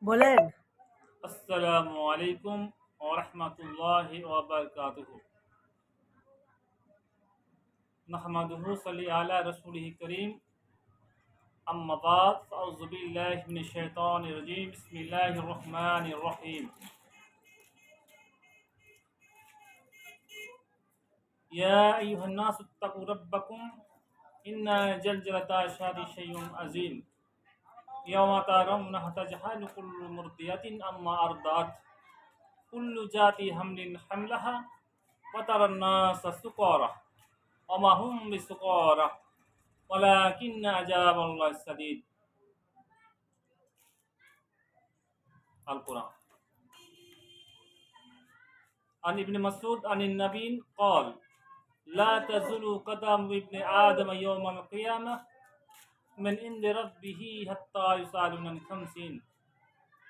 বলেন। আসসালামু আলাইকুম ওয়া রাহমাতুল্লাহি ওয়া বারাকাতুহু। নাহমাদুহু সাল্লি আলা রাসূলিহি কারীম। আম্মা বাদ, আউযু বিল্লাহি মিনাশ শাইতানির রাজীম। বিসমিল্লাহির রহমানির রহিম। ইয়া আইয়ুহান নাসু ইত্তাকু রাব্বাকুম ইন্না জালজালাতা শাদি শাইউন আযীম। ইয়াওমা তারাউনাহা তাজহালু কুল্লু মুরদিয়াতিন আম্মা আরদাত কুল্লু জাতি হামলিন হামলাহা ওয়া তারান নাসা সুকারা ওয়া মা হুম বিসুকারা ওয়ালাকিন্না আযাবাল্লাহি শাদীদ। আল কুরআন। عن ابن مسعود عن النبي قال: لا تزول قدم ابن آدم يوم القيامة من عند ربه حتى يسأل عن خمسين: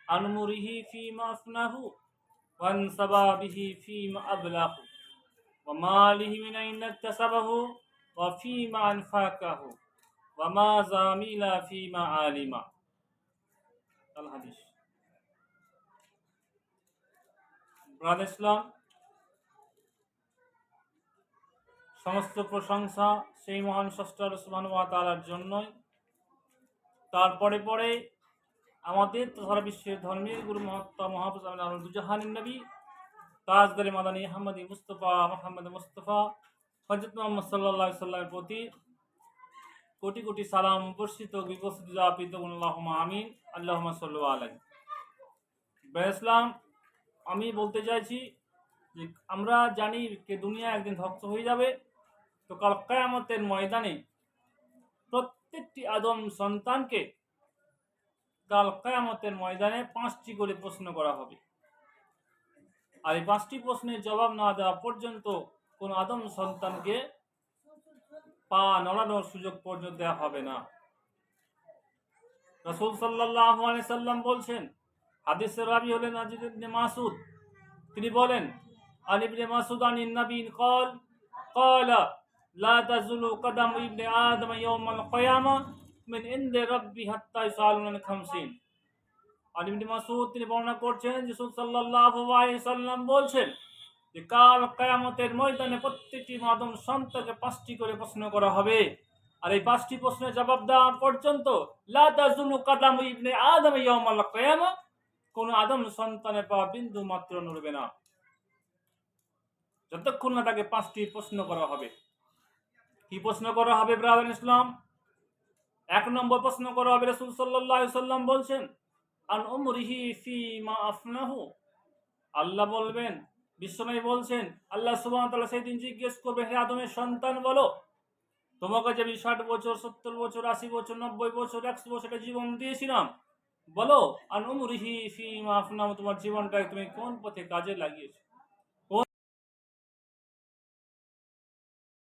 عن عمره فيما أفناه، وعن شبابه فيما أبلاه، وماله من أين اكتسبه، وفيما أنفقه، وماذا عمل فيما علم. الحديث. ব্রাদার ইসলাম, সমস্ত প্রশংসা সেই মহান স্রষ্টা আল্লাহ সুবহানাহু ওয়া তাআলার জন্যই। তারপরে পরে আমাদের সারা বিশ্বের ধর্মের গুরু মহাত্মা মহাপুরুষ আহমদুজ্জাহানিন নবী তাজদারে মাদানী আহমদী মুস্তফা মোহাম্মদ মুস্তফা হযরত মুহাম্মদ সাল্লাল্লাহু আলাইহি সাল্লামের প্রতি কোটি কোটি সালাম বর্ষিত বিকশিত যাপিত আল্লাহুম্মা আমিন। আল্লাহুম্মা সাল্লু আলাইহি। ব্রাদার ইসলাম, আমি বলতে চাইছি যে আমরা জানি যে দুনিয়া একদিন ধ্বংস হয়ে যাবে। তো কাল কিয়ামতের ময়দানে প্রত্যেকটি আদম সন্তানকে কাল কিয়ামতের ময়দানে 5টি করে প্রশ্ন করা হবে। আর এই 5টি প্রশ্নের জবাব না দেওয়া পর্যন্ত কোন আদম সন্তানকে পা নড়ানোর সুযোগ পর্যন্ত দেওয়া হবে না। রাসূল সাল্লাল্লাহু আলাইহি সাল্লাম বলছেন, হাদিসের রাবি হলেন আজিজ ইবনে মাসউদ। তিনি বলেন, আন ইবনে মাসউদ আনিন নবী قال قال لا تزول قدم ابن آدم يوم القيامة من عند ربه حتى يسأل عن خمسين। আর ইবনে মাসউদ তিনি বর্ণনা করছেন যে রাসূল সাল্লাল্লাহু আলাইহি সাল্লাম বলছেন যে কাল কিয়ামতের ময়দানে প্রত্যেকটি আদম সন্তানকে 5টি করে প্রশ্ন করা হবে। আর এই 5টি প্রশ্নের জবাব দেওয়া পর্যন্ত লা তাজুলু কাদাম ইবনে আদম ইয়াউমাল কিয়ামা, কোন আদম সন্তানের পা বিন্দু মাত্র নড়বে না যতক্ষণ না তাকে 5টি প্রশ্ন করা হবে। কি প্রশ্ন করা হবে ব্রাদার ইসলাম? 1 নম্বর প্রশ্ন করা হবে, রাসূল সাল্লাল্লাহু আলাইহি সাল্লাম বলছেন, আন উমরিহি ফিমা আফনাহু। আল্লাহ বলবেন, বিশ্বনবী বলছেন, আল্লাহ সুবহানাহু ওয়া তাআলা সেদিন জিজ্ঞেস করবে, হে আদমের সন্তান বলো, তোমাকে যে আমি 60 বছর 70 বছর 80 বছর 90 বছর 100 বছর জীবন দিয়েছিলাম, বলো আন উমরিহি ফিমা আফনাহু, তোমার জীবনটাকে তুমি কোন পথে কাজে লাগিয়েছো।